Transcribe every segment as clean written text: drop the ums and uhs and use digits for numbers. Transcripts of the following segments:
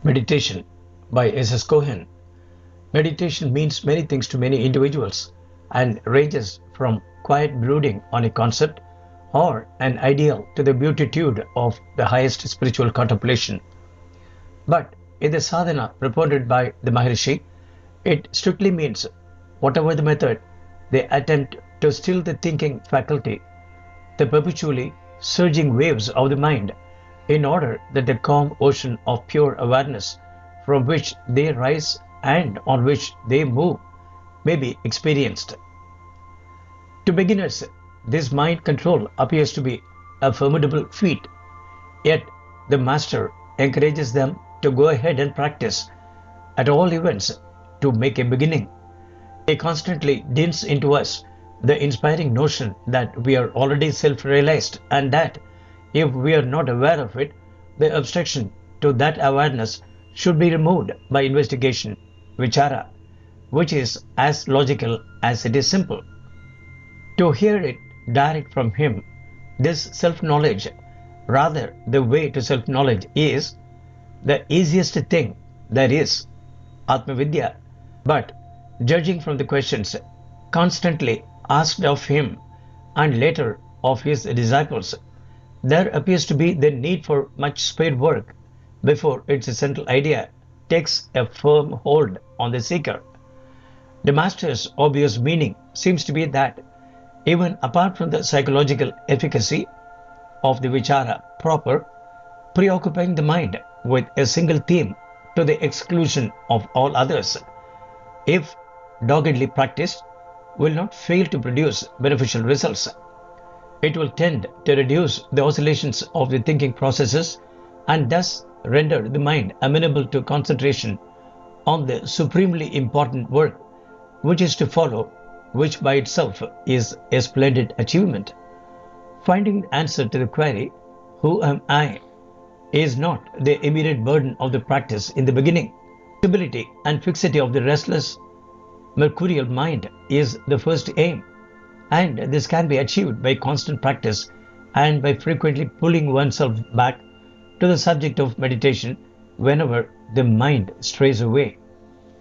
Meditation by S.S. Cohen. Meditation means many things to many individuals and ranges from quiet brooding on a concept or an ideal to the beatitude of the highest spiritual contemplation. But in the sadhana propounded by the Maharshi, it strictly means whatever the method, they attempt to still the thinking faculty, the perpetually surging waves of the mind, in order that the calm ocean of pure awareness from which they rise and on which they move may be experienced. To beginners, this mind control appears to be a formidable feat, yet the Master encourages them to go ahead and practice, at all events, to make a beginning. He constantly dints into us the inspiring notion that we are already self-realized and that, if we are not aware of it, the obstruction to that awareness should be removed by investigation, vichara, which is as logical as it is simple. To hear it direct from him, this self-knowledge, rather the way to self-knowledge, is the easiest thing there is, Atma-vidya. But judging from the questions constantly asked of him and later of his disciples, there appears to be the need for much spade work before its central idea takes a firm hold on the seeker. The Master's obvious meaning seems to be that, even apart from the psychological efficacy of the vichara proper, preoccupying the mind with a single theme to the exclusion of all others, if doggedly practiced, will not fail to produce beneficial results. It will tend to reduce the oscillations of the thinking processes and thus render the mind amenable to concentration on the supremely important work which is to follow, which by itself is a splendid achievement. Finding the answer to the query, "Who am I?" is not the immediate burden of the practice in the beginning. Stability and fixity of the restless, mercurial mind is the first aim, and this can be achieved by constant practice and by frequently pulling oneself back to the subject of meditation whenever the mind strays away.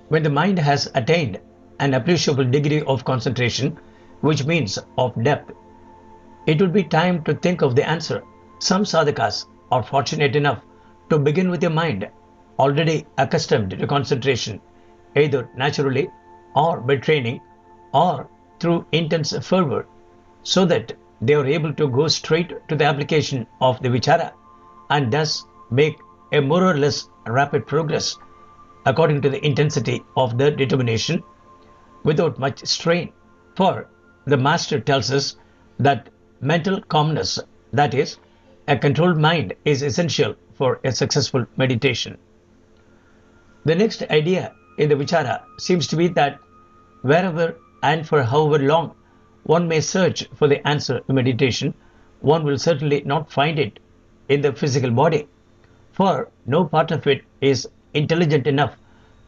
When the mind has attained an appreciable degree of concentration, which means of depth, it will be time to think of the answer. Some sadhakas are fortunate enough to begin with a mind already accustomed to concentration, either naturally or by training or through intense fervor, so that they are able to go straight to the application of the vichara and thus make a more or less rapid progress according to the intensity of their determination without much strain. For the Master tells us that mental calmness, that is, a controlled mind, is essential for a successful meditation. The next idea in the vichara seems to be that wherever and for however long one may search for the answer in meditation, one will certainly not find it in the physical body, for no part of it is intelligent enough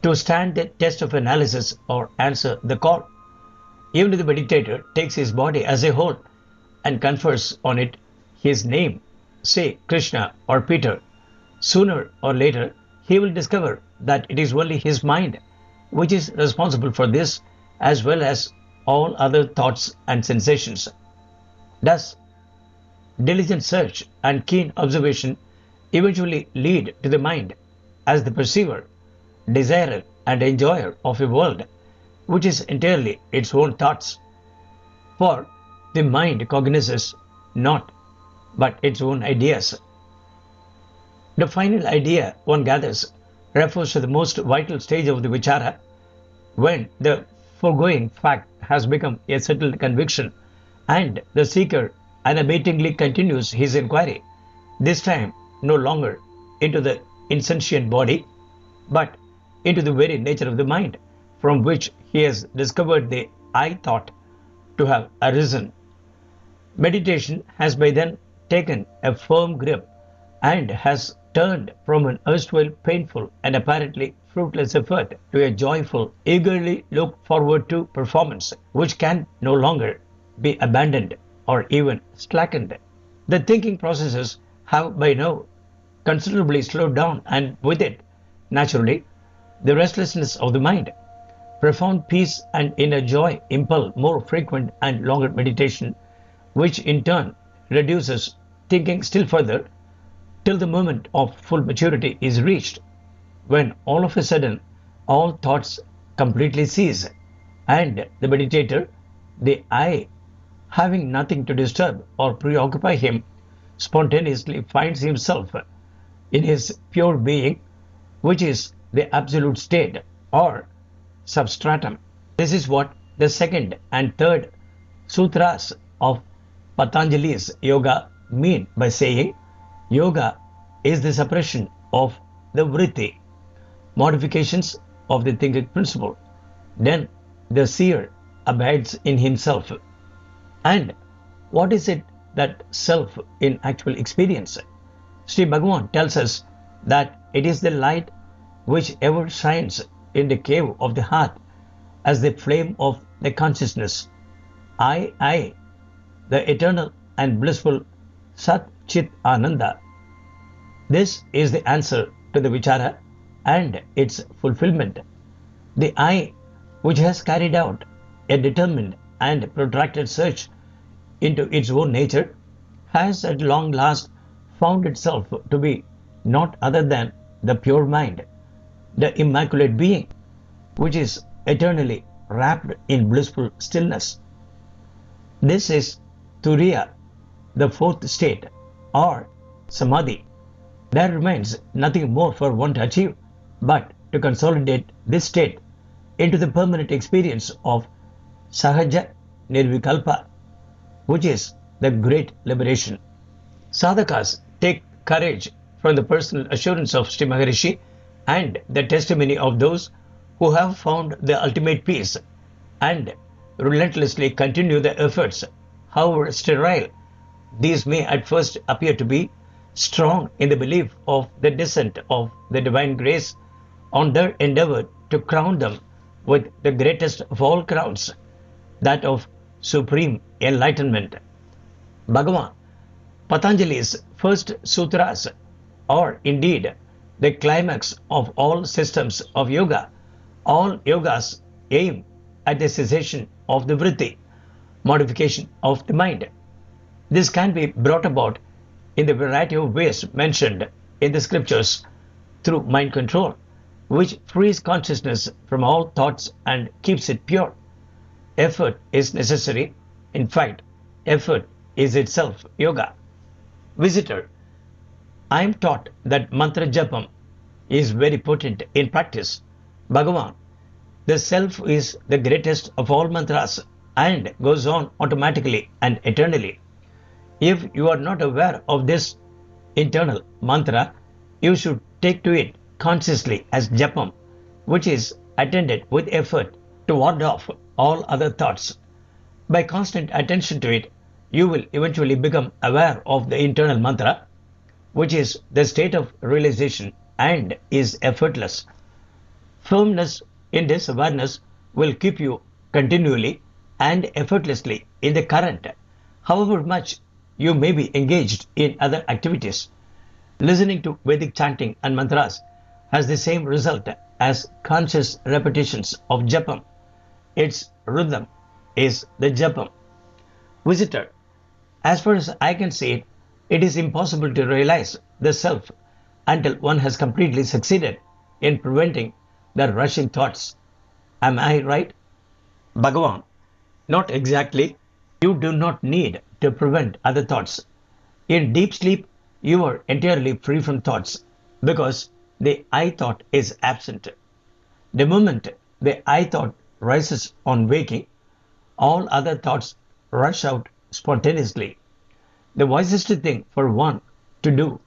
to stand the test of analysis or answer the call. Even if the meditator takes his body as a whole and confers on it his name, say Krishna or Peter, sooner or later he will discover that it is only his mind which is responsible for this, as well as all other thoughts and sensations. Thus, diligent search and keen observation eventually lead to the mind as the perceiver, desirer and enjoyer of a world which is entirely its own thoughts. For the mind cognizes not but its own ideas. The final idea, one gathers, refers to the most vital stage of the vichara, when the foregoing fact has become a settled conviction and the seeker unabatingly continues his inquiry, this time no longer into the insentient body, but into the very nature of the mind, from which he has discovered the I thought to have arisen. Meditation has by then taken a firm grip and has turned from an erstwhile painful and apparently fruitless effort to a joyful, eagerly looked forward to performance, which can no longer be abandoned or even slackened. The thinking processes have by now considerably slowed down, and with it naturally, the restlessness of the mind. Profound peace and inner joy impel more frequent and longer meditation, which in turn reduces thinking still further till the moment of full maturity is reached, when all of a sudden all thoughts completely cease, and the meditator, the I, having nothing to disturb or preoccupy him, spontaneously finds himself in his pure being, which is the absolute state or substratum. This is what the second and third sutras of Patanjali's yoga mean by saying yoga is the suppression of the vritti, modifications of the thinking principle. Then the seer abides in himself. And what is it that self in actual experience? Sri Bhagavan tells us that it is the light which ever shines in the cave of the heart as the flame of the consciousness. I, the eternal and blissful Sat Chit Ananda. This is the answer to the vichara and its fulfillment. The I, which has carried out a determined and protracted search into its own nature, has at long last found itself to be not other than the pure mind, the immaculate being, which is eternally wrapped in blissful stillness. This is Turiya, the fourth state, or Samadhi. There remains nothing more for one to achieve but to consolidate this state into the permanent experience of Sahaja Nirvikalpa, which is the great liberation. Sadhakas take courage from the personal assurance of Sri Maharishi and the testimony of those who have found the ultimate peace, and relentlessly continue their efforts, however sterile these may at first appear to be, strong in the belief of the descent of the divine grace on their endeavor to crown them with the greatest of all crowns, that of supreme enlightenment. Bhagavan, Patanjali's first sutras, or indeed the climax of all systems of yoga. All yogas aim at the cessation of the vritti, modification of the mind. This can be brought about in the variety of ways mentioned in the scriptures through mind control, which frees consciousness from all thoughts and keeps it pure. Effort is necessary. In fact, effort is itself yoga. Visitor, I am taught that mantra japam is very potent in practice. Bhagavan, the self is the greatest of all mantras and goes on automatically and eternally. If you are not aware of this internal mantra, you should take to it consciously as japam, which is attended with effort to ward off all other thoughts. By constant attention to it, you will eventually become aware of the internal mantra, which is the state of realization and is effortless. Firmness in this awareness will keep you continually and effortlessly in the current, however much you may be engaged in other activities. Listening to Vedic chanting and mantras has the same result as conscious repetitions of japam. Its rhythm is the japam. Visitor, as far as I can see it, it is impossible to realize the self until one has completely succeeded in preventing the rushing thoughts. Am I right? Bhagavan, not exactly. You do not need to prevent other thoughts. In deep sleep, you are entirely free from thoughts because the I thought is absent. The moment the I thought rises on waking, all other thoughts rush out spontaneously. The wisest thing for one to do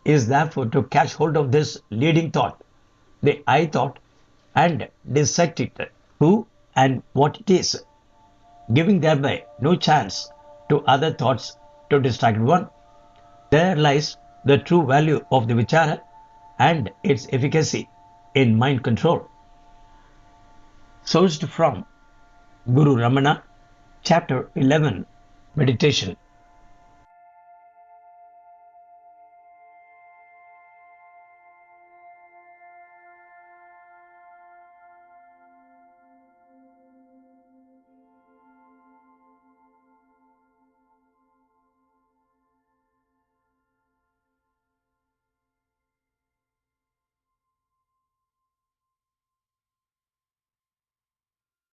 is therefore to catch hold of this leading thought, the I thought, and dissect it, who and what it is, giving thereby no chance to other thoughts to distract one. There lies the true value of the vichara and its efficacy in mind control. Sourced from Guru Ramana, Chapter 11, Meditation.